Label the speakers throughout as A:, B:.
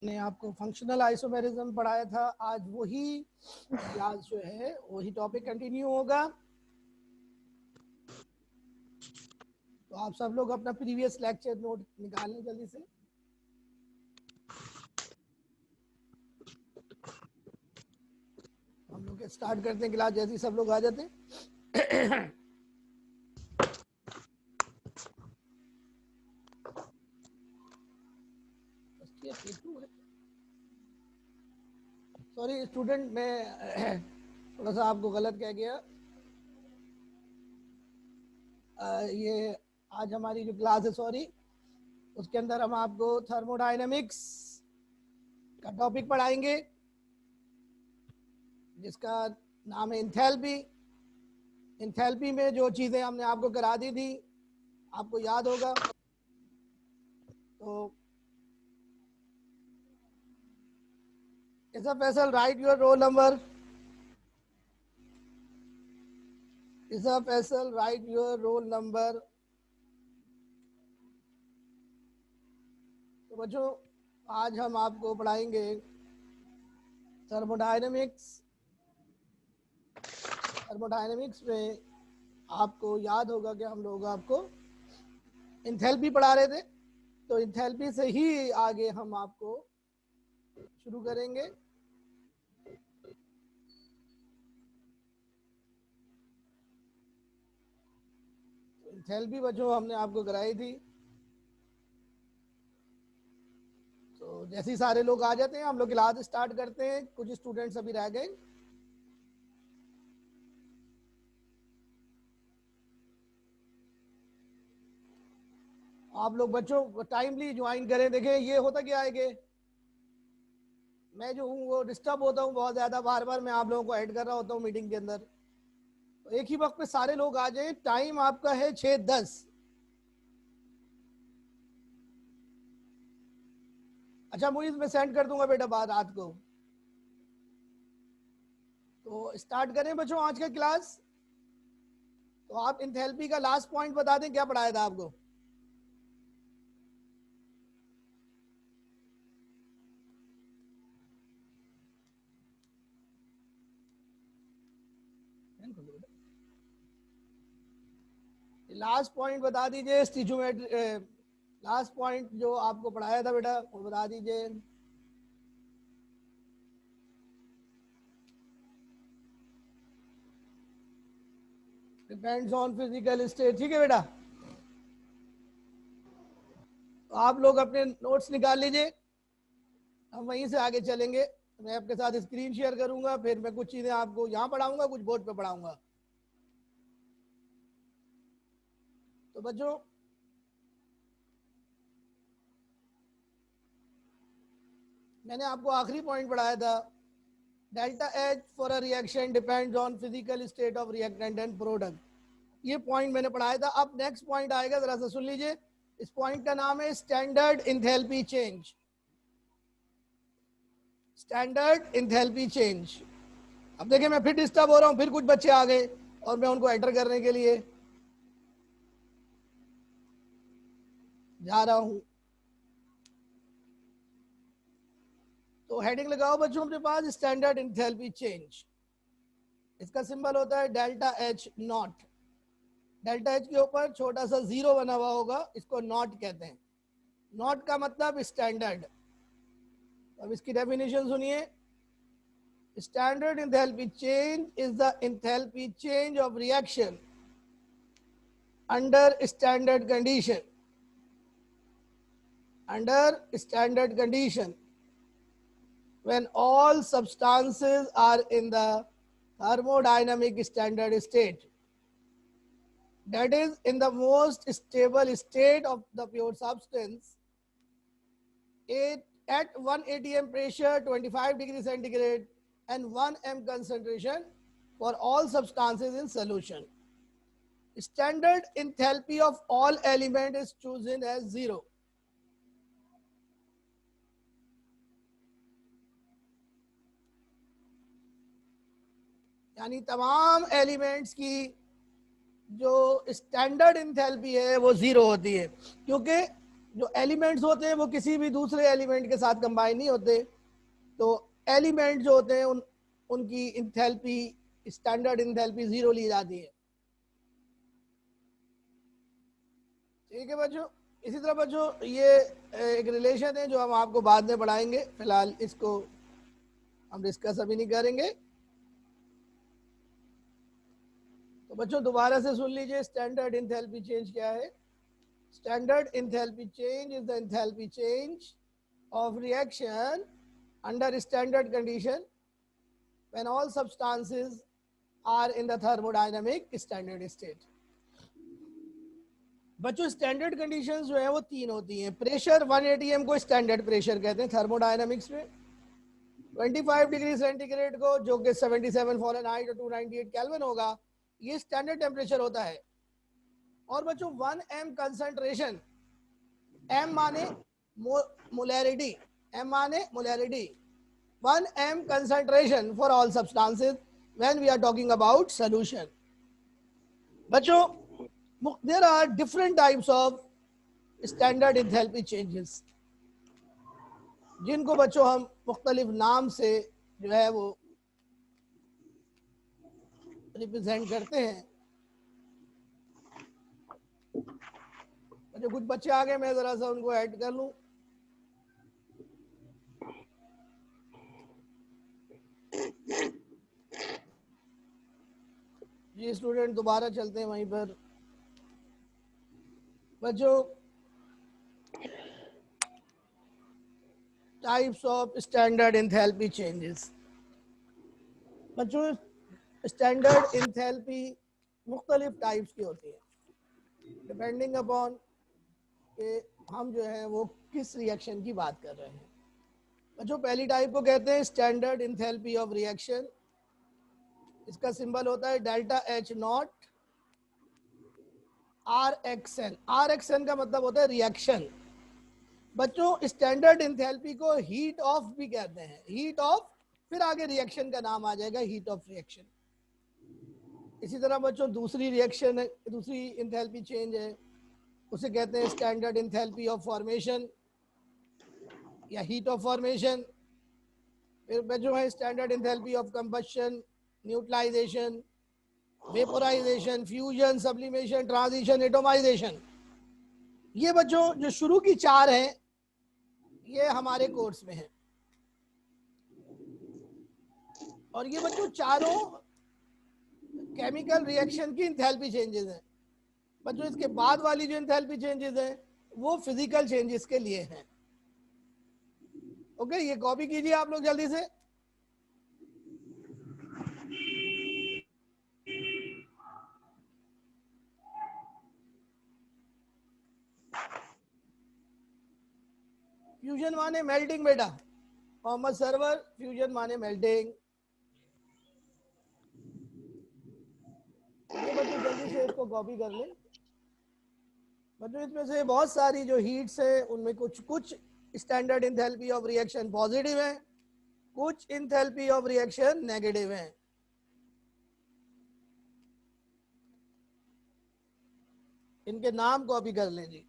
A: ने आपको functional isomerism पढ़ाया था। आज वही क्लास जो है वही टॉपिक कंटिन्यू होगा। तो आप सब लोग अपना प्रीवियस लेक्चर नोट निकाल लें जल्दी से। हम लोग स्टार्ट करते हैं क्लास जैसे ही सब लोग आ जाते हैं। सॉरी स्टूडेंट, मैं थोड़ा सा आपको गलत कह गया। ये आज हमारी जो क्लास है, सॉरी, उसके अंदर हम आपको थर्मोडायनेमिक्स का टॉपिक पढ़ाएंगे जिसका नाम है इंथैल्पी। इंथैल्पी में जो चीज़ें हमने आपको करा दी थी आपको याद होगा। तो Faisal right your roll number. Faisal right your roll number. तो बच्चों, आज हम आपको पढ़ाएंगे थर्मोडायनेमिक्स। थर्मोडायनेमिक्स में आपको याद होगा कि हम लोग आपको इंथैल्पी पढ़ा रहे थे। तो इंथैल्पी से ही आगे हम आपको शुरू करेंगे। इंथैल्पी बच्चों हमने आपको कराई थी। तो जैसे ही सारे लोग आ जाते हैं हम लोग क्लास स्टार्ट करते हैं। कुछ स्टूडेंट्स अभी रह गए। आप लोग बच्चों टाइमली ज्वाइन करें। देखें ये होता क्या है कि मैं जो हूँ वो डिस्टर्ब होता हूँ बहुत ज़्यादा। बार बार मैं आप लोगों को ऐड कर रहा होता हूँ मीटिंग के अंदर। तो एक ही वक्त पे सारे लोग आ जाएं। टाइम आपका है 6:10। अच्छा मुझे मैं सेंड कर दूंगा बेटा बाद रात को। तो स्टार्ट करें बच्चों आज का क्लास। तो आप इंथैल्पी का लास्ट पॉइंट बता दें, क्या पढ़ाया था आपको। लास्ट पॉइंट बता दीजिए। स्टिचोमेट्री लास्ट पॉइंट जो आपको पढ़ाया था बेटा वो बता दीजिए। Depends on physical state. ठीक है बेटा। तो आप लोग अपने नोट्स निकाल लीजिए। हम वहीं से आगे चलेंगे। मैं आपके साथ स्क्रीन शेयर करूंगा, फिर मैं कुछ चीज़ें आपको यहाँ पढ़ाऊंगा, कुछ बोर्ड पे पढ़ाऊंगा। तो बच्चों मैंने आपको आखिरी पॉइंट पढ़ाया था। Delta H for a reaction depends on physical state of reactant and product. ये पॉइंट मैंने पढ़ाया था। अब नेक्स्ट पॉइंट आएगा, जरा सा सुन लीजिए। इस पॉइंट का नाम है standard enthalpy change. Standard enthalpy change. अब देखिए मैं फिर डिस्टर्ब हो रहा हूँ। फिर कुछ बच्चे आ गए और मैं उनको एंटर करने के लिए जा रहा हूँ। तो हेडिंग लगाओ बच्चों अपने पास, स्टैंडर्ड इंथैल्पी चेंज। इसका सिंबल होता है delta H not. Delta H के ऊपर छोटा सा जीरो बना हुआ होगा, इसको नॉट कहते हैं। नॉट का मतलब स्टैंडर्ड। अब इसकी डेफिनेशन सुनिए। Standard enthalpy change is the enthalpy change of reaction under standard condition. Under standard condition when all substances are in the thermodynamic standard state, that is in the most stable state of the pure substance, at 1 atm pressure, 25 degrees centigrade and 1 m concentration for all substances in solution. Standard enthalpy of all element is chosen as 0. यानी तमाम elements की जो standard enthalpy है वो 0 होती है। क्योंकि जो एलिमेंट्स होते हैं वो किसी भी दूसरे एलिमेंट के साथ कंबाइन नहीं होते, तो एलिमेंट जो होते हैं उनकी इंथैल्पी, स्टैंडर्ड इंथैल्पी 0 ली जाती है। ठीक है बच्चों। इसी तरह बच्चों ये एक रिलेशन है जो हम आपको बाद में पढ़ाएंगे, फिलहाल इसको हम डिस्कस अभी नहीं करेंगे। तो बच्चों दोबारा से सुन लीजिए, स्टैंडर्ड इंथैल्पी चेंज क्या है। Standard enthalpy change is the enthalpy change of reaction under standard condition when all substances are in the thermodynamic standard state। बच्चों स्टैंडर्ड कंडीशंस जो है वो 3 होती हैं। प्रेशर 1 atm को स्टैंडर्ड प्रेशर कहते हैं थर्मोडायनामिक्स में। 25 डिग्री सेंटीग्रेड को, जो कि 77 फ़ारेनहाइट और 298 केल्विन होगा, ये स्टैंडर्ड टेम्परेचर होता है। और बच्चों 1 m कंसंट्रेशन, m माने मोलैरिटी, m माने molarity, 1 m concentration for all substances when we are talking about solution। बच्चों there are different types of standard enthalpy changes, जिनको बच्चों हम मुख्तलिफ नाम से जो है वो रिप्रेजेंट करते हैं। बच्चों कुछ बच्चे आ गए, मैं जरा सा उनको ऐड कर लूं। ये स्टूडेंट दोबारा चलते हैं वहीं पर। बच्चों types of standard enthalpy changes. बच्चों स्टैंडर्ड इंथैल्पी मुख्तलिफ टाइप्स की होती है, डिपेंडिंग अपॉन कि हम जो है वो किस रिएक्शन की बात कर रहे हैं। बच्चों पहली टाइप को कहते हैं स्टैंडर्ड इंथैल्पी ऑफ रिएक्शन। इसका सिंबल होता है delta H naught R X N. R X N का मतलब होता है रिएक्शन। बच्चों स्टैंडर्ड इंथैल्पी को हीट ऑफ भी कहते हैं, हीट ऑफ, फिर आगे रिएक्शन का नाम आ जाएगा हीट ऑफ रिएक्शन। इसी तरह बच्चों दूसरी रिएक्शन है, दूसरी इंथैल्पी चेंज है, उसे कहते हैं स्टैंडर्ड इंथैल्पी ऑफ फॉर्मेशन या हीट ऑफ फॉर्मेशन। फिर बच्चों है standard enthalpy of combustion, neutralisation, vaporisation, fusion, sublimation, transition, atomisation. ये बच्चों जो शुरू की 4 हैं ये हमारे कोर्स में है, और ये बच्चों चारों केमिकल रिएक्शन की इंथैल्पी चेंजेस हैं। बच्चों इसके बाद वाली जो इंथैल्पी चेंजेस हैं वो फिजिकल चेंजेस के लिए हैं। ओके, ये कॉपी कीजिए आप लोग जल्दी से। फ्यूजन माने मेल्टिंग बेटा, मोहम्मद सरवर, फ्यूजन माने मेल्टिंग। ये बच्चों जल्दी से इसको कॉपी कर लें। बच्चों इसमें से बहुत सारी जो हीट्स है उनमें कुछ standard enthalpy of reaction positive है, कुछ इंथैल्पी ऑफ रिएक्शन नेगेटिव है। इनके नाम कॉपी कर लें जी।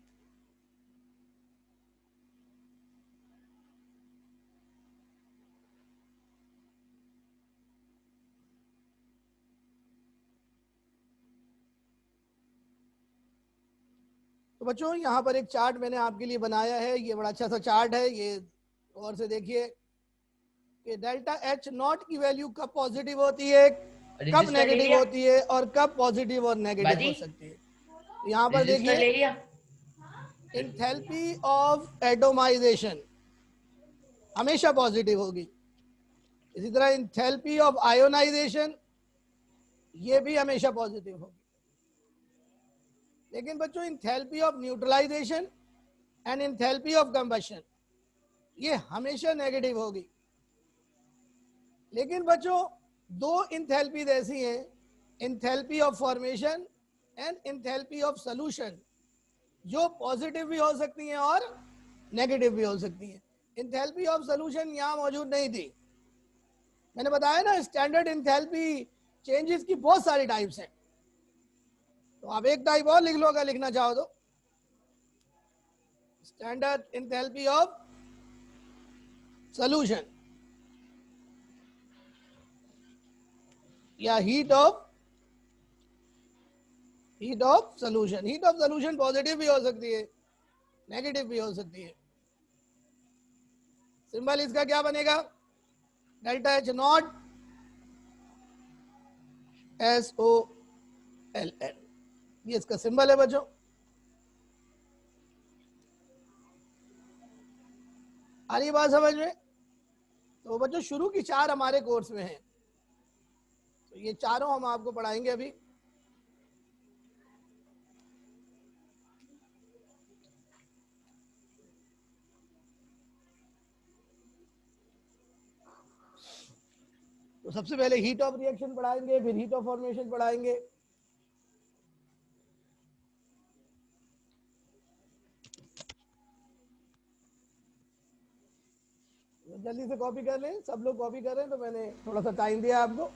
A: तो बच्चों यहाँ पर एक चार्ट मैंने आपके लिए बनाया है, ये बड़ा अच्छा सा चार्ट है, ये गौर से देखिए कि डेल्टा एच नॉट की वैल्यू कब पॉजिटिव होती है, कब नेगेटिव होती है, और कब पॉजिटिव और नेगेटिव हो सकती है। तो यहाँ पर देखिए इंथैल्पी ऑफ एटोमाइजेशन हमेशा पॉजिटिव होगी। इसी तरह इंथैल्पी ऑफ आयोनाइजेशन ये भी हमेशा पॉजिटिव होगी। लेकिन बच्चों enthalpy of neutralisation and enthalpy of combustion ये हमेशा नेगेटिव होगी। लेकिन बच्चों 2 इंथैल्पीज ऐसी हैं, enthalpy of formation and enthalpy of solution, जो पॉजिटिव भी हो सकती हैं और नेगेटिव भी हो सकती हैं। इंथैल्पी ऑफ सॉल्यूशन यहाँ मौजूद नहीं थी। मैंने बताया ना स्टैंडर्ड इंथैल्पी चेंजेस की बहुत सारी टाइप्स हैं, तो आप एक टाइप और लिख लो अगर लिखना चाहो तो। standard enthalpy of solution या heat of solution. Heat of solution positive भी हो सकती है, नेगेटिव भी हो सकती है. सिंबल इसका क्या बनेगा? डेल्टा एच नॉट SOLN, ये इसका सिंबल है बच्चों. आ रही बात समझ में? तो बच्चों शुरू की 4 हमारे कोर्स में हैं, तो ये चारों हम आपको पढ़ाएंगे अभी. तो सबसे पहले हीट ऑफ रिएक्शन पढ़ाएंगे, फिर हीट ऑफ फॉर्मेशन पढ़ाएंगे. जल्दी से कॉपी कर लें, सब लोग कॉपी कर रहे हैं तो मैंने थोड़ा सा टाइम दिया आपको.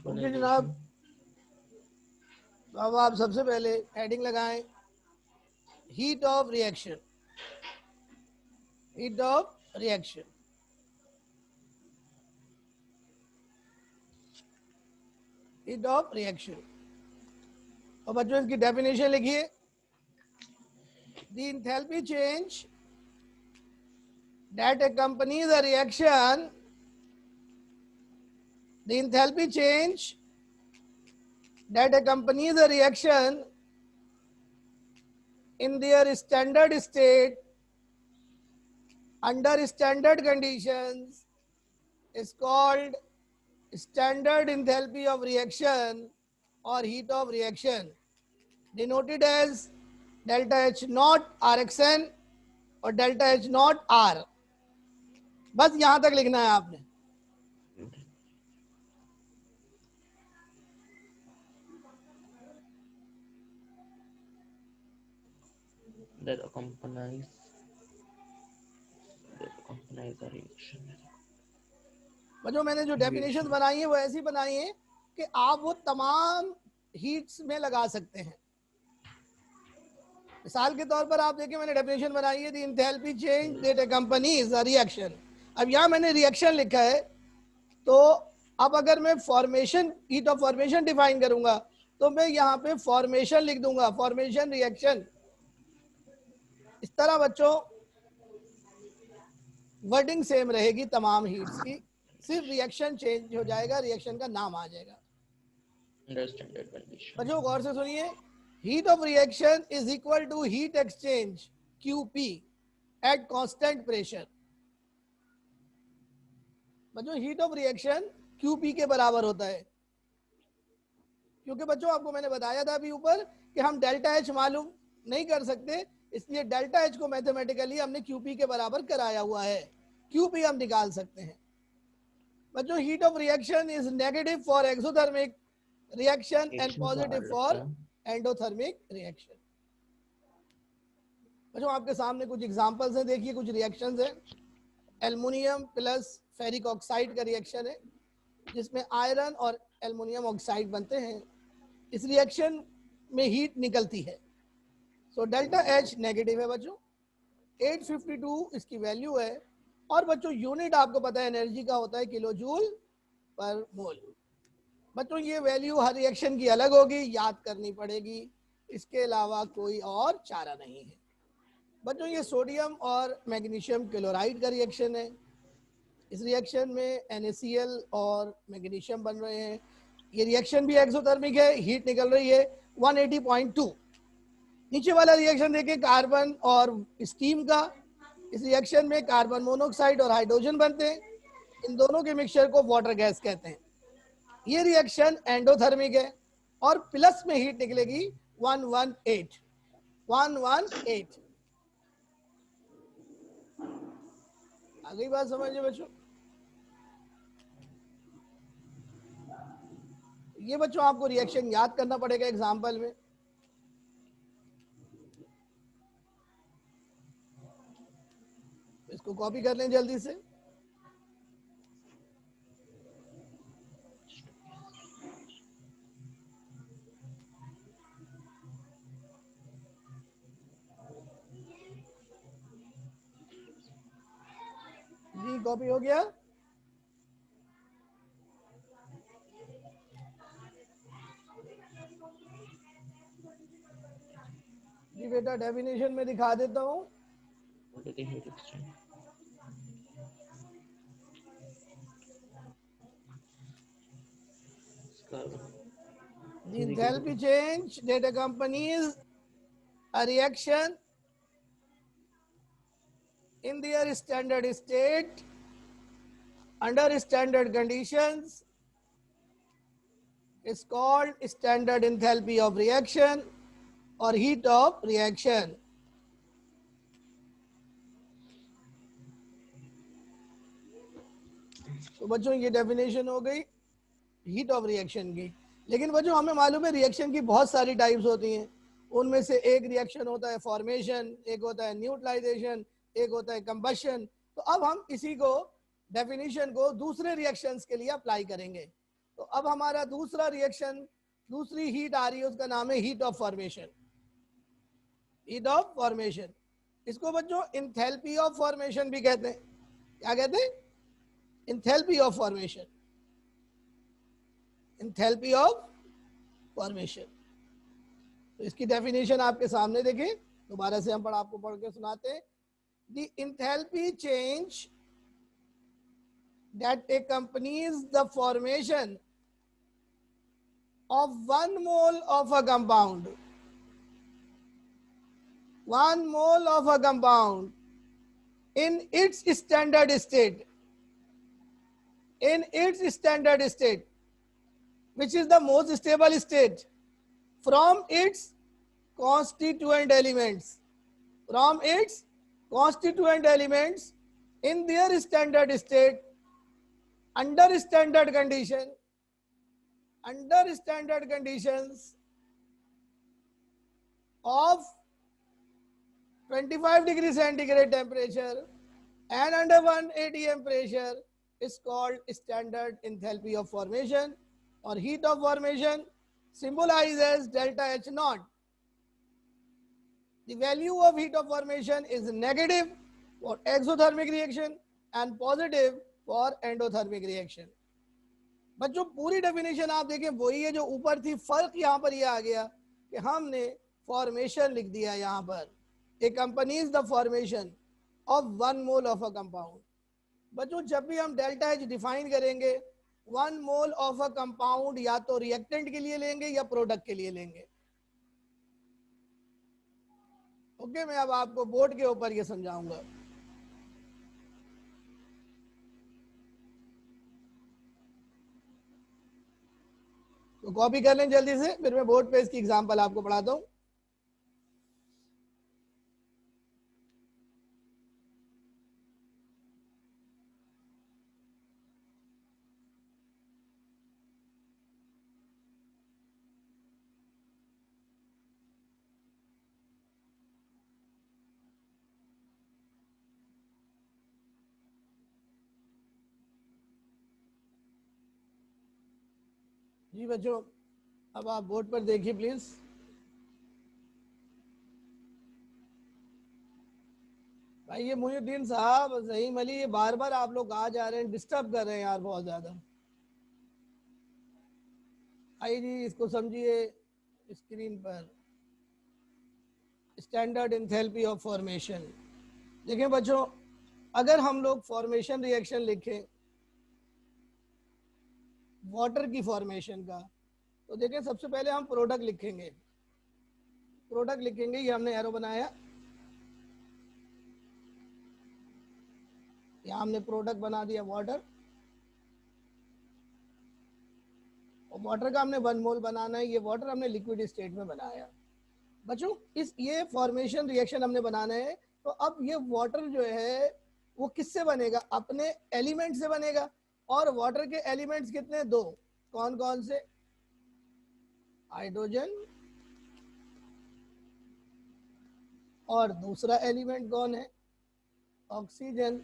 A: ओके जनाब, तो अब आप सबसे पहले हेडिंग लगाएं heat of reaction. Heat of reaction, heat of reaction. और बच्चों इसकी डेफिनेशन लिखिए. The enthalpy change that accompanies a reaction, the enthalpy change that accompanies a reaction in their standard state under standard conditions is called standard enthalpy of reaction or heat of reaction, denoted as delta H naught Rxn और delta H not R. बस यहां तक लिखना है आपने.
B: that accompanies the reaction.
A: बच्चों मैंने जो डेफिनेशन बनाई है वो ऐसी बनाई है कि आप वो तमाम हीट्स में लगा सकते हैं. मिसाल के तौर पर आप देखिए मैंने डेफिनेशन बनाई है the enthalpy change that accompanies a reaction. अब यहाँ मैंने रिएक्शन लिखा है, तो अब अगर मैं formation, heat of formation define करूंगा तो मैं यहाँ पे फॉर्मेशन लिख दूंगा, फॉर्मेशन रिएक्शन. इस तरह बच्चों वर्डिंग सेम रहेगी तमाम हीट्स की, सिर्फ रिएक्शन चेंज हो जाएगा, रिएक्शन का नाम आ जाएगा. बच्चों गौर से सुनिए. Heat of reaction is equal to heat exchange QP at constant pressure. बच्चों हीट ऑफ रिएक्शन QP के बराबर होता है, क्योंकि बच्चों आपको मैंने बताया था अभी ऊपर कि हम डेल्टा H मालूम नहीं कर सकते, इसलिए डेल्टा H को मैथमेटिकली हमने QP के बराबर कराया हुआ है. QP हम निकाल सकते हैं. बच्चों heat of reaction is negative for exothermic reaction and positive for endothermic reaction. बच्चों आपके सामने कुछ एग्जांपल्स हैं, देखिए कुछ रिएक्शंस हैं. एल्युमिनियम प्लस फेरिक ऑक्साइड का रिएक्शन है जिसमें आयरन और एल्युमिनियम ऑक्साइड बनते हैं. इस रिएक्शन में हीट निकलती है. सो डेल्टा H नेगेटिव है बच्चों. 852 इसकी वैल्यू है. और बच्चों यूनिट आपको पता है एनर्जी का होता है किलो जूल पर मोल. बच्चों ये वैल्यू हर रिएक्शन की अलग होगी, याद करनी पड़ेगी, इसके अलावा कोई और चारा नहीं है. बच्चों ये सोडियम और मैग्नीशियम क्लोराइड का रिएक्शन है. इस रिएक्शन में NaCl और मैग्नीशियम बन रहे हैं. ये रिएक्शन भी एक्सोथर्मिक है, हीट निकल रही है 180.2. नीचे वाला रिएक्शन देखें कार्बन और स्टीम का. इस रिएक्शन में कार्बन मोनोऑक्साइड और हाइड्रोजन बनते हैं. इन दोनों के मिक्सचर को वाटर गैस कहते हैं. ये रिएक्शन एंडोथर्मिक है और प्लस में हीट निकलेगी 118. आ गई बात समझ में बच्चों? ये बच्चों आपको रिएक्शन याद करना पड़ेगा एग्जाम्पल में। इसको कॉपी कर लें जल्दी से। जी कॉपी हो गया। जी बेटा डेफिनेशन में दिखा देता हूँ।
B: What is the heat exchange? Carbon.
A: The enthalpy change that accompanies a reaction in their standard state under standard conditions is called standard enthalpy of reaction or heat of reaction. तो बच्चों ये definition हो गई heat of reaction की। लेकिन बच्चों हमें मालूम है रिएक्शन की बहुत सारी टाइप्स होती हैं। उनमें से एक रिएक्शन होता है फॉर्मेशन, एक होता है न्यूट्रलाइजेशन, एक होता है कंबशन। तो अब हम इसी को डेफिनेशन को दूसरे रिएक्शंस के लिए अप्लाई करेंगे। तो अब हमारा दूसरा रिएक्शन, दूसरी हीट आ रही है, उसका नाम है heat of formation. Heat of formation, इसको बच्चों इंथैल्पी ऑफ फॉर्मेशन भी कहते हैं। क्या कहते हैं? Enthalpy of formation. Enthalpy of formation. तो इसकी डेफिनेशन आपके सामने देखें, दोबारा से हम आपको पढ़ के सुनाते हैं। The enthalpy change that accompanies the formation of 1 mole of a compound, 1 mole of a compound in its standard state, in its standard state, which is the most stable state, from its constituent elements, from its constituent elements in their standard state, under standard condition, under standard conditions of 25 degree centigrade temperature and under 1 atm pressure is called standard enthalpy of formation or heat of formation, symbolized as delta H naught. The value of heat of formation is negative for exothermic reaction and positive for endothermic reaction. बच्चों पूरी definition आप देखें वही है जो ऊपर थी। फर्क यहाँ पर ये आ गया कि हमने फॉर्मेशन लिख दिया यहाँ पर, accompanies the formation of 1 mole of a compound। बच्चों जब भी हम डेल्टा एच डिफाइन करेंगे 1 मोल ऑफ अ कंपाउंड या तो रिएक्टेंट के लिए लेंगे या प्रोडक्ट के लिए लेंगे। ओके, मैं अब आपको बोर्ड के ऊपर ये समझाऊंगा। तो कॉपी कर लें जल्दी से, फिर मैं बोर्ड पे इसकी एग्जांपल आपको पढ़ाता हूं। जी बच्चों अब आप बोर्ड पर देखिए प्लीज। भाई ये मुहिउद्दीन साहब, ज़हीम अली, ये बार बार आप लोग आ जा रहे हैं, डिस्टर्ब कर रहे हैं यार बहुत ज्यादा। आई जी इसको समझिए स्क्रीन पर, स्टैंडर्ड एंथैल्पी ऑफ फॉर्मेशन। देखें बच्चों, अगर हम लोग फॉर्मेशन रिएक्शन लिखें वाटर की फॉर्मेशन का, तो देखें सबसे पहले हम प्रोडक्ट लिखेंगे। प्रोडक्ट लिखेंगे, ये हमने एरो बनाया, यहाँ हमने प्रोडक्ट बना दिया वाटर, और वाटर का हमने 1 मोल बनाना है। ये वाटर हमने लिक्विड स्टेट में बनाया। बच्चों इस ये फॉर्मेशन रिएक्शन हमने बनाना है। तो अब ये वाटर जो है वो किससे बनेगा? अपने एलिमेंट से बनेगा। और वाटर के एलिमेंट्स कितने? 2। कौन कौन से? हाइड्रोजन और दूसरा एलिमेंट कौन है? ऑक्सीजन।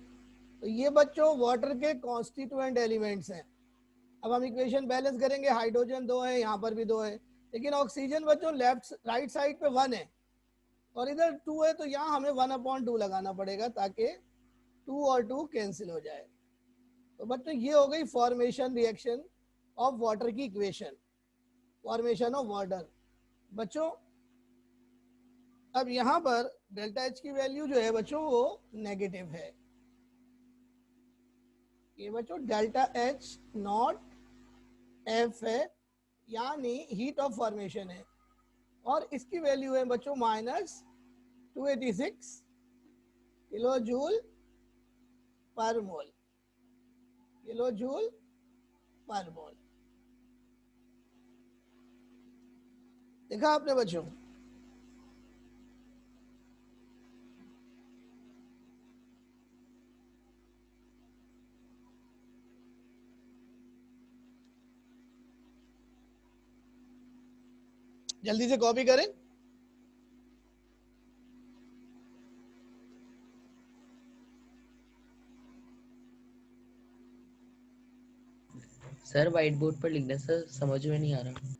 A: तो ये बच्चों वाटर के कॉन्स्टिट्यूएंट एलिमेंट्स हैं। अब हम इक्वेशन बैलेंस करेंगे, हाइड्रोजन 2 है, यहाँ पर भी 2 है, लेकिन ऑक्सीजन बच्चों लेफ्ट राइट साइड पे 1 है और इधर 2 है, तो यहाँ हमें 1/2 लगाना पड़ेगा ताकि 2 और 2 कैंसिल हो जाए। तो बच्चों ये हो गई फॉर्मेशन रिएक्शन ऑफ वाटर की इक्वेशन, फॉर्मेशन ऑफ वाटर। बच्चों अब यहाँ पर डेल्टा एच की वैल्यू जो है बच्चों वो नेगेटिव है। ये बच्चों डेल्टा एच नॉट एफ है, यानी हीट ऑफ फॉर्मेशन है, और इसकी वैल्यू है बच्चों -286 किलो जूल पर मोल, किलो जूल पर मोल। देखा आपने बच्चों? जल्दी से कॉपी करें।
B: सर व्हाइट बोर्ड पर लिखना सर, समझ में नहीं आ रहा।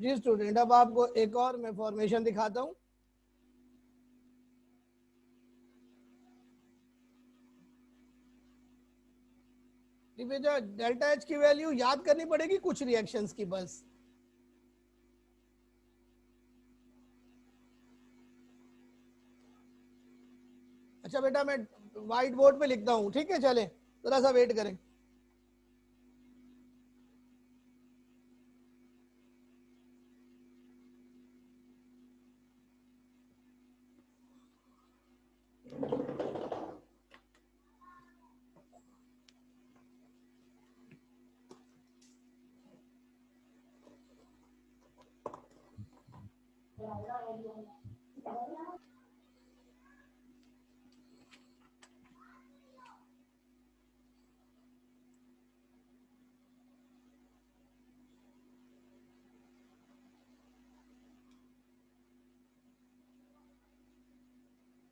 A: जी स्टूडेंट, अब आपको एक और मैं फॉर्मेशन दिखाता हूं। बेटा डेल्टा एच की वैल्यू याद करनी पड़ेगी कुछ रिएक्शंस की बस। अच्छा बेटा मैं व्हाइट बोर्ड पे लिखता हूँ, ठीक है? चले थोड़ा सा वेट करें।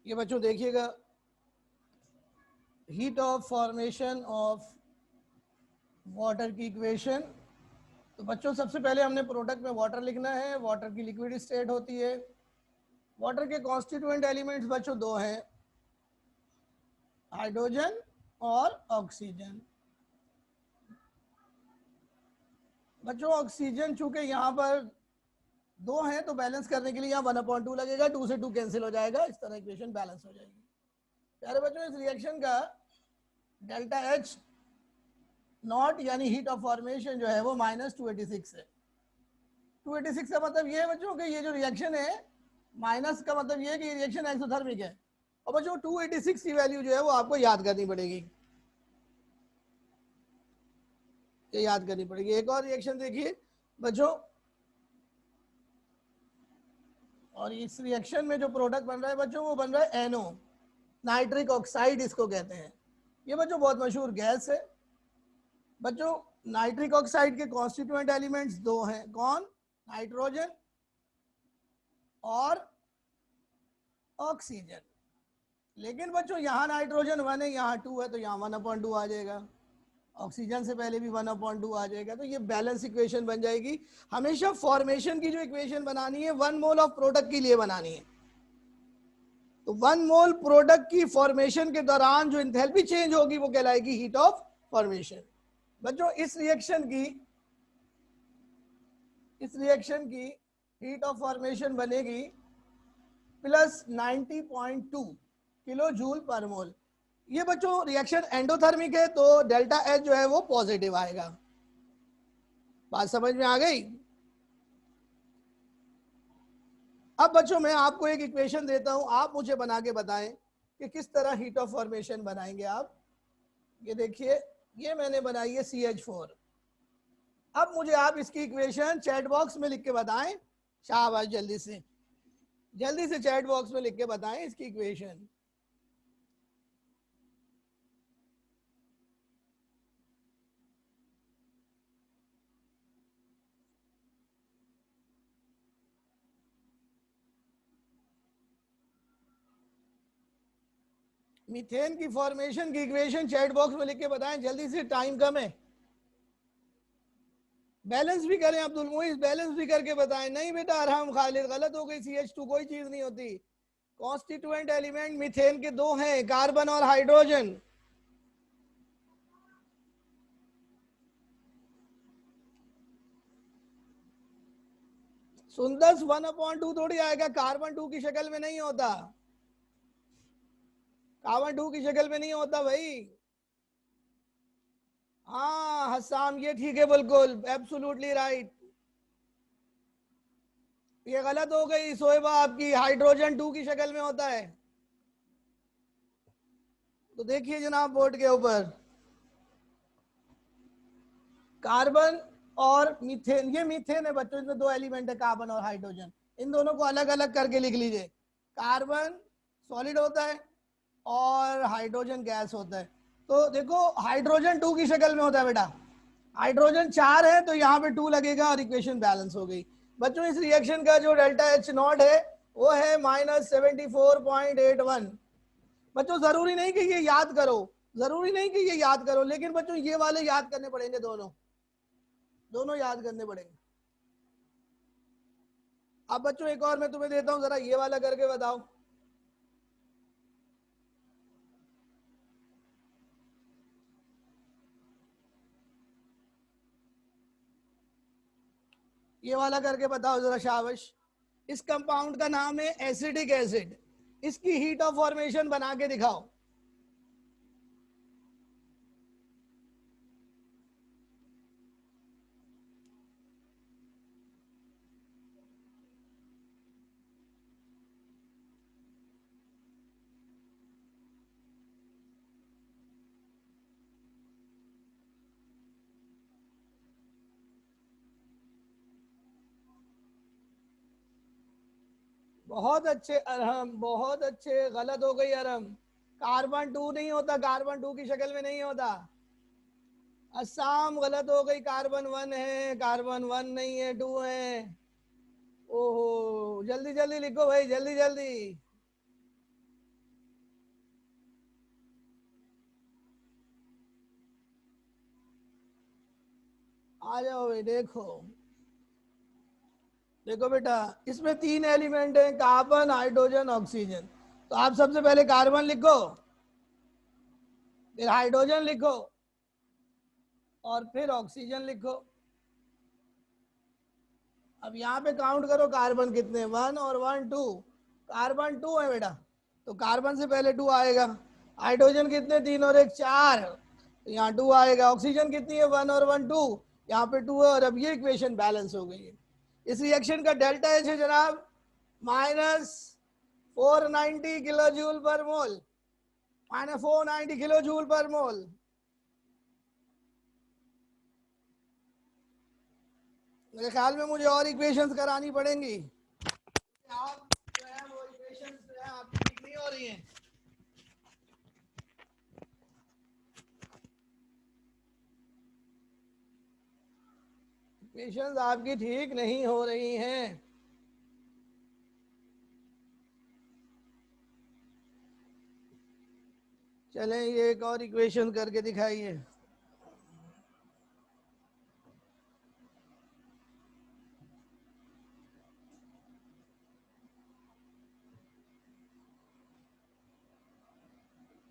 A: ये बच्चों देखिएगा, heat of formation of water की इक्वेशन। तो बच्चों सबसे पहले हमने प्रोडक्ट में वाटर लिखना है। वाटर की लिक्विड स्टेट होती है। वाटर के कॉन्स्टिट्यूएंट एलिमेंट्स बच्चों 2 हैं, हाइड्रोजन और ऑक्सीजन। बच्चों ऑक्सीजन चूंकि यहाँ पर 2 हैं तो बैलेंस करने के लिए यहाँ 1/2 लगेगा, 2 से 2 कैंसिल हो जाएगा, इस तरह इक्वेशन बैलेंस हो जाएगी। प्यारे बच्चों इस रिएक्शन का डेल्टा एच नॉट यानी हीट ऑफ फॉर्मेशन जो है वो -286 है। 286 का मतलब ये है बच्चों कि ये जो रिएक्शन है, माइनस का मतलब ये है कि रिएक्शन एक्सोथर्मिक है। और बच्चों 286 की वैल्यू जो है वो आपको याद करनी पड़ेगी, ये याद करनी पड़ेगी। एक और रिएक्शन देखिए बच्चों, और इस रिएक्शन में जो प्रोडक्ट बन रहा है बच्चों वो बन रहा है NO, नाइट्रिक ऑक्साइड इसको कहते हैं। ये बच्चों बहुत मशहूर गैस है। बच्चों नाइट्रिक ऑक्साइड के कॉन्स्टिट्यूएंट एलिमेंट्स 2 हैं, कौन? नाइट्रोजन और ऑक्सीजन। लेकिन बच्चों यहाँ नाइट्रोजन 1 है, यहाँ 2 है, तो यहाँ 1/2 आ जाएगा। ऑक्सीजन से पहले भी 1/2 आ जाएगा, तो ये बैलेंस इक्वेशन बन जाएगी। हमेशा फॉर्मेशन की जो इक्वेशन बनानी है 1 मोल ऑफ प्रोडक्ट के लिए बनानी है। तो 1 मोल प्रोडक्ट की फॉर्मेशन के दौरान जो एंथैल्पी चेंज होगी वो कहलाएगी हीट ऑफ फॉर्मेशन। बच्चों इस रिएक्शन की हीट ऑफ फॉर्मेशन बनेगी +90.2 किलो जूल पर मोल। ये बच्चों रिएक्शन एंडोथर्मिक है, तो डेल्टा एच जो है वो पॉजिटिव आएगा। बात समझ में आ गई? अब बच्चों मैं आपको एक इक्वेशन देता हूं, आप मुझे बना के बताएं कि किस तरह हीट ऑफ फॉर्मेशन बनाएंगे आप। ये देखिए, ये मैंने बनाई है CH4। अब मुझे आप इसकी इक्वेशन चैट बॉक्स में लिख के बताएं। शाबाश, जल्दी से चैट बॉक्स में लिख के बताएं इसकी इक्वेशन। मीथेन की फॉर्मेशन की इक्वेशन चैट बॉक्स में लिख के बताएं जल्दी से, टाइम कम है। बैलेंस भी करें अब्दुल मुइज, बैलेंस भी करके बताएं। नहीं बेटा अरहम खालिद, गलत हो गई। CH2 कोई चीज नहीं होती। कॉन्स्टिट्यूएंट एलिमेंट मीथेन के दो हैं, कार्बन और हाइड्रोजन। सुंदर 1/2 थोड़ी आएगा, कार्बन 2 की शक्ल में नहीं होता। कार्बन 2 की शक्ल में नहीं होता भाई। हाँ हसाम, ये ठीक है, बिल्कुल एब्सोल्युटली राइट। ये गलत हो गई सोएबा आपकी, हाइड्रोजन 2 की शक्ल में होता है। तो देखिए जनाब बोर्ड के ऊपर, कार्बन और मीथेन, ये मीथेन है बच्चों, इसमें दो एलिमेंट है कार्बन और हाइड्रोजन। इन दोनों को अलग अलग करके लिख लीजिए। कार्बन सॉलिड होता है और हाइड्रोजन गैस होता है। तो देखो हाइड्रोजन 2 की शक्ल में होता है बेटा, हाइड्रोजन 4 है तो यहाँ पे 2 लगेगा और इक्वेशन बैलेंस हो गई। बच्चों इस रिएक्शन का जो डेल्टा H नॉट है वो है -74.81। बच्चों जरूरी नहीं कि ये याद करो, जरूरी नहीं कि ये याद करो, लेकिन बच्चों ये वाले याद करने पड़ेंगे, दोनों दोनों याद करने पड़ेंगे। अब बच्चों एक और मैं तुम्हें देता हूं, जरा ये वाला करके बताओ। ये वाला करके बताओ जरा शाबाश। इस कंपाउंड का नाम है एसिडिक एसिड, इसकी हीट ऑफ फॉर्मेशन बना के दिखाओ। बहुत अच्छे अरहम, बहुत अच्छे। गलत हो गई अरहम, कार्बन 2 नहीं होता, कार्बन 2 की शक्ल में नहीं होता। अस्साम गलत हो गई, कार्बन 1 है, कार्बन 1 नहीं है, 2 है। ओहो, जल्दी जल्दी लिखो भाई, जल्दी जल्दी। आ जाओ भाई, देखो देखो बेटा, इसमें 3 एलिमेंट हैं, कार्बन हाइड्रोजन ऑक्सीजन। तो आप सबसे पहले कार्बन लिखो, फिर हाइड्रोजन लिखो और फिर ऑक्सीजन लिखो। अब यहाँ पे काउंट करो कार्बन कितने, 1 और 1 2। कार्बन 2 है बेटा, तो कार्बन से पहले 2 आएगा। हाइड्रोजन कितने, 3 और 1 4, तो यहाँ 2 आएगा। ऑक्सीजन कितनी है, 1 और 1 2, यहाँ पे 2 है। और अब ये इक्वेशन बैलेंस हो गई है। इस रिएक्शन का डेल्टा एच है जनाब -490 किलो जूल पर मोल, -490 किलो जूल पर मोल। मेरे ख्याल में मुझे और इक्वेशंस करानी पड़ेंगी। आप जो है वो इक्वेशंस जो है आपकी ठीक नहीं हो रही हैं। इक्वेशंस आपकी ठीक नहीं हो रही हैं। चलें ये एक और इक्वेशन करके दिखाइए।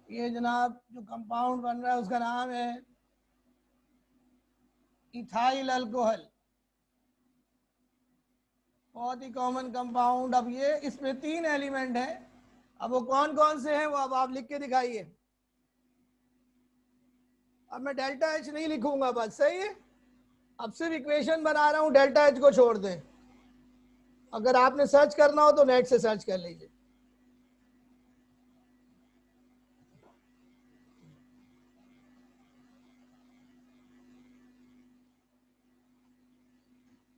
A: ये जनाब जो कंपाउंड बन रहा है उसका नाम है इथाइल अल्कोहल, बहुत ही कॉमन कंपाउंड। अब ये इसमें 3 एलिमेंट हैं, अब वो कौन कौन से हैं वो अब आप लिख के दिखाइए। अब मैं डेल्टा एच नहीं लिखूंगा बस, सही है। अब सिर्फ इक्वेशन बना रहा हूं, डेल्टा एच को छोड़ दें। अगर आपने सर्च करना हो तो नेट से सर्च कर लीजिए।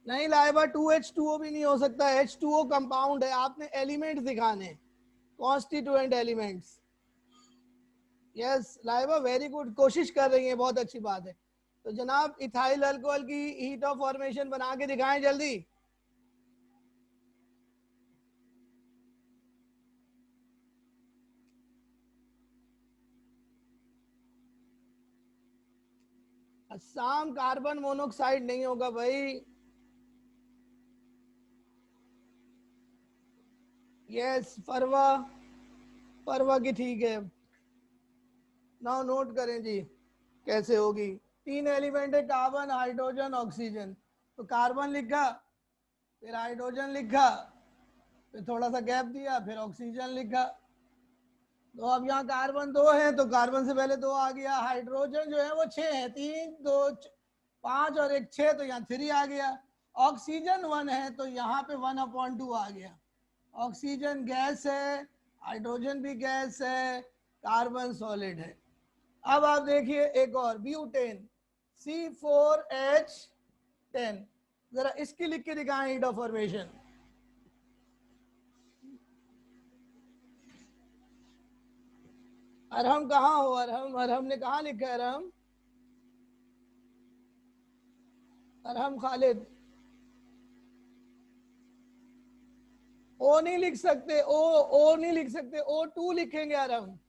A: नहीं लाइबा 2H2O भी नहीं हो सकता, H2O कंपाउंड है, आपने एलिमेंट्स दिखाने, constituent elements. Yes Laiba very good, कोशिश कर रही है, बहुत अच्छी बात है। तो जनाब इथाइल अल्कोहल की हीट ऑफ फॉर्मेशन बना के दिखाएं जल्दी। अस्साम कार्बन मोनोक्साइड नहीं होगा भाई। यस फरवा, फरवा की ठीक है। नाउ नोट करें जी कैसे होगी। 3 एलिमेंट है, कार्बन हाइड्रोजन ऑक्सीजन। तो कार्बन लिखा, फिर हाइड्रोजन लिखा, फिर थोड़ा सा गैप दिया, फिर ऑक्सीजन लिखा। तो अब यहाँ कार्बन 2 है तो कार्बन से पहले 2 आ गया, हाइड्रोजन जो है वो 6 है, 3 2 5 और 1 6, तो यहाँ 3 आ गया। ऑक्सीजन 1 है तो यहाँ पे 1/2 आ गया। ऑक्सीजन गैस है, हाइड्रोजन भी गैस है, कार्बन सॉलिड है। अब आप देखिए एक और ब्यूटेन C4H10, जरा इसकी लिख के दिखाएं हीट ऑफ फॉर्मेशन। अरहम कहाँ हो, अरहम, अरहम ने कहाँ लिखा है, अरहम, अरहम खालिद। ओ नहीं लिख सकते, ओ नहीं लिख सकते, O2 लिखेंगे अरहम।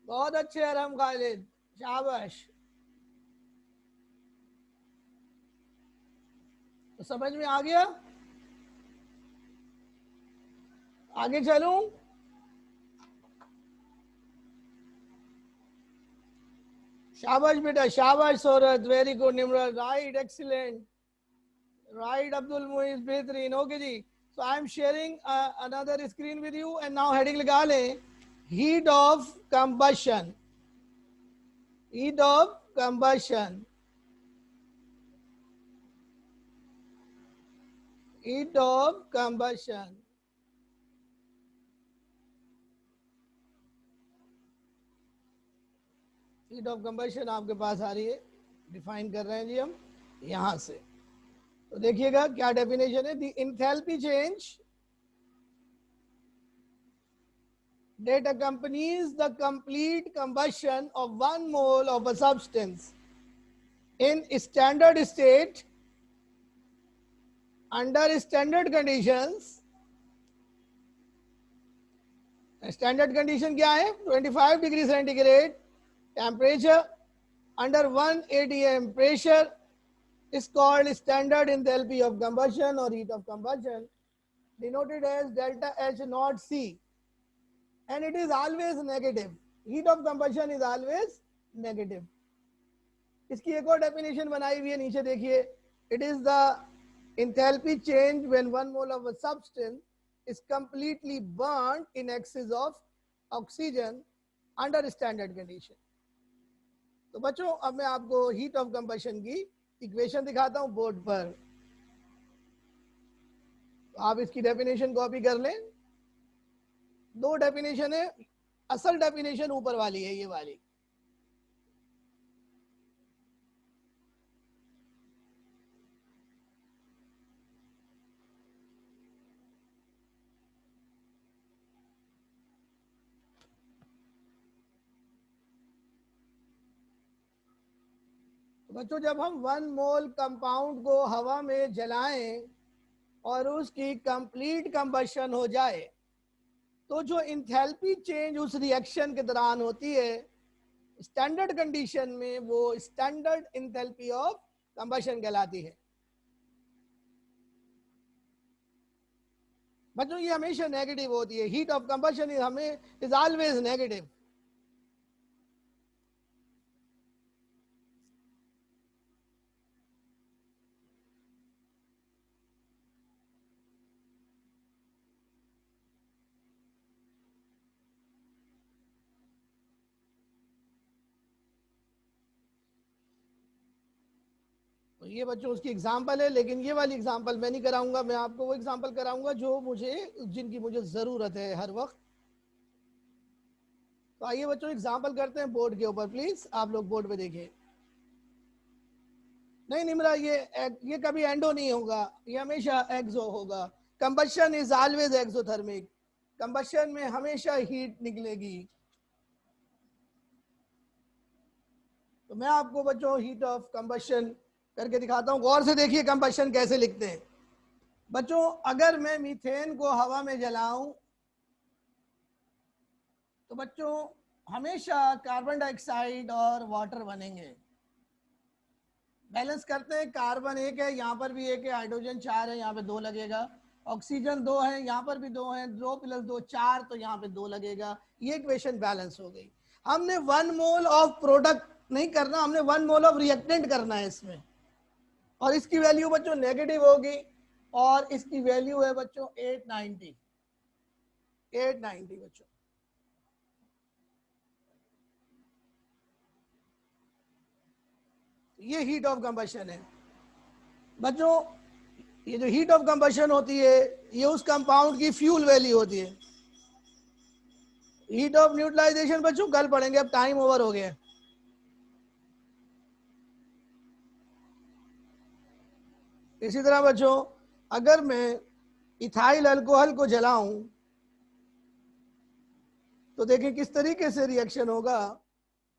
A: बहुत अच्छे अरहम खालिद, शाबाश। तो समझ में आ गया, आगे चलूं। शाबाश बेटा, शाबाश Saurat, very good. Nimrat right, excellent right. Abdul Muiz बेहतरीन, okay ji. So I am sharing another screen with you and now heading लगा लें, heat of combustion, heat of combustion, heat of combustion. Heat of combustion आपके पास आ रही है, डिफाइन कर रहे हैं जी हम यहां से। तो देखिएगा क्या डेफिनेशन है, the enthalpy change that accompanies the complete combustion of 1 mole of a substance in standard state under standard conditions। Standard condition क्या है, 25 degree centigrade temperature under 1 atm pressure is called standard enthalpy of combustion or heat of combustion, denoted as delta H naught C, and it is always negative. Heat of combustion is always negative. इसकी एक और definition बनाई हुई है, नीचे देखिए, it is the enthalpy change when 1 mole of a substance is completely burnt in excess of oxygen under standard condition। तो बच्चों अब मैं आपको हीट ऑफ कंबशन की इक्वेशन दिखाता हूं बोर्ड पर, तो आप इसकी डेफिनेशन कॉपी कर लें। 2 डेफिनेशन है, असल डेफिनेशन ऊपर वाली है, ये वाली। बच्चों जब हम 1 मोल कंपाउंड को हवा में जलाएं और उसकी कंप्लीट कंबशन हो जाए, तो जो इंथैल्पी चेंज उस रिएक्शन के दौरान होती है, स्टैंडर्ड कंडीशन में वो स्टैंडर्ड इंथैल्पी ऑफ कंबशन कहलाती है। बच्चों ये हमेशा नेगेटिव होती है, heat of combustion is always negative. तो ये बच्चों उसकी एग्जांपल है, लेकिन ये वाली एग्जांपल मैं नहीं कराऊंगा, मैं आपको वो एग्जांपल कराऊंगा जो जिनकी मुझे जरूरत है हर वक्त। तो आइए बच्चों एग्जांपल करते हैं बोर्ड के ऊपर, प्लीज आप लोग बोर्ड पे देखिए। नहीं निमरा, ये कभी एंडो नहीं होगा, ये हमेशा एक्सो होगा। Combustion is always exothermic, combustion में हमेशा हीट निकलेगी। तो मैं आपको बच्चों हीट ऑफ कंबशन करके दिखाता हूँ, गौर से देखिए कंबशन कैसे लिखते हैं। बच्चों अगर मैं मीथेन को हवा में जलाऊं तो बच्चों हमेशा कार्बन डाइऑक्साइड और वाटर बनेंगे। बैलेंस करते हैं, कार्बन एक है, यहाँ पर भी एक है, हाइड्रोजन 4 है, यहाँ पे 2 लगेगा। ऑक्सीजन 2 है, यहाँ पर भी 2 है, 2 + 2 4, तो यहाँ पे 2 लगेगा। ये इक्वेशन बैलेंस हो गई। हमने 1 मोल ऑफ प्रोडक्ट नहीं करना, हमने 1 मोल ऑफ रिएक्टेंट करना है इसमें, और इसकी वैल्यू बच्चों नेगेटिव होगी, और इसकी वैल्यू है बच्चों 890 बच्चों। ये हीट ऑफ कंबशन है बच्चों। ये जो हीट ऑफ कंबशन होती है ये उस कंपाउंड की फ्यूल वैल्यू होती है। हीट ऑफ न्यूट्रलाइजेशन बच्चों कल पढ़ेंगे, अब टाइम ओवर हो गया। इसी तरह बच्चों अगर मैं इथाइल अल्कोहल को जलाऊं तो देखिए किस तरीके से रिएक्शन होगा।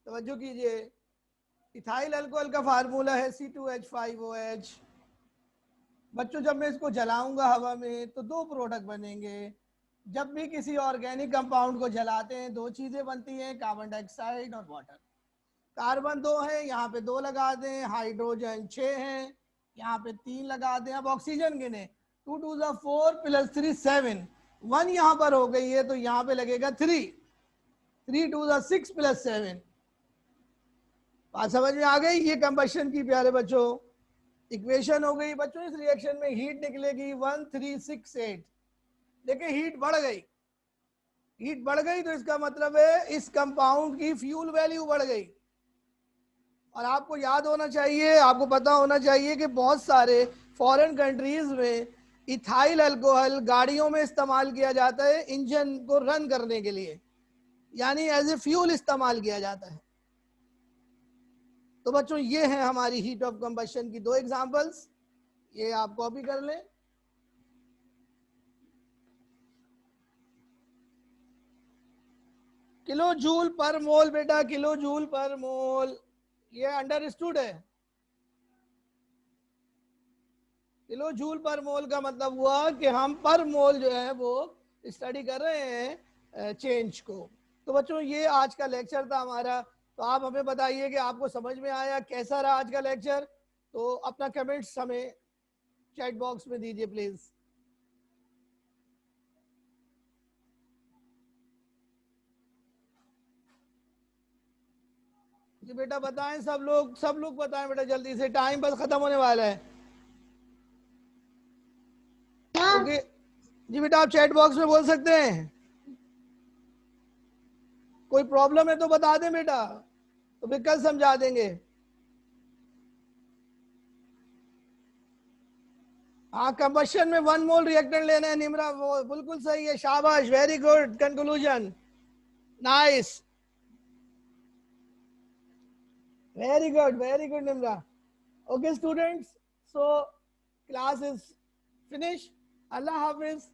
A: तवज्जो कीजिए, इथाइल अल्कोहल का फार्मूला है C2H5OH। बच्चों जब मैं इसको जलाऊंगा हवा में तो 2 प्रोडक्ट बनेंगे। जब भी किसी ऑर्गेनिक कंपाउंड को जलाते हैं 2 चीजें बनती हैं, कार्बन डाइऑक्साइड और वाटर। कार्बन 2 है, यहाँ पे 2 लगा दें, हाइड्रोजन 6 है, यहाँ पे 3 लगा दें। अब ऑक्सीजन गिने, 2 2 4 + 3 7, 1 यहाँ पर हो गई है तो यहाँ पे लगेगा 3, 3 2 6 + 7। बात समझ में आ गई? ये कंबशन की प्यारे बच्चों इक्वेशन हो गई। बच्चों इस रिएक्शन में हीट निकलेगी 1368। देखिए हीट बढ़ गई, हीट बढ़ गई तो इसका मतलब है इस कंपाउंड की फ्यूल वैल्यू बढ़ गई। और आपको याद होना चाहिए, आपको पता होना चाहिए कि बहुत सारे फॉरेन कंट्रीज में इथाइल अल्कोहल गाड़ियों में इस्तेमाल किया जाता है, इंजन को रन करने के लिए, यानी एज ए फ्यूल इस्तेमाल किया जाता है। तो बच्चों ये है हमारी हीट ऑफ कंबशन की 2 एग्जांपल्स, ये आप कॉपी कर लें। किलो जूल पर मोल बेटा, किलो जूल पर मोल, ये अंडरस्टूड है। किलो जूल पर मोल का मतलब हुआ कि हम पर मोल जो है वो स्टडी कर रहे हैं चेंज को। तो बच्चों ये आज का लेक्चर था हमारा। तो आप हमें बताइए कि आपको समझ में आया, कैसा रहा आज का लेक्चर। तो अपना कमेंट्स हमें चैट बॉक्स में दीजिए प्लीज। जी बेटा बताएं, सब लोग बताएं बेटा जल्दी से, टाइम बस खत्म होने वाला है। ओके जी बेटा, आप चैट बॉक्स में बोल सकते हैं। कोई प्रॉब्लम है तो बता दें बेटा, तो फिर कल समझा देंगे। हाँ कंबशन में 1 मोल रिएक्टेंट लेना है निमरा, वो बिल्कुल सही है, शाबाश, very good conclusion, nice, very good Nimra. Okay students, so class is finish, Allah Hafiz.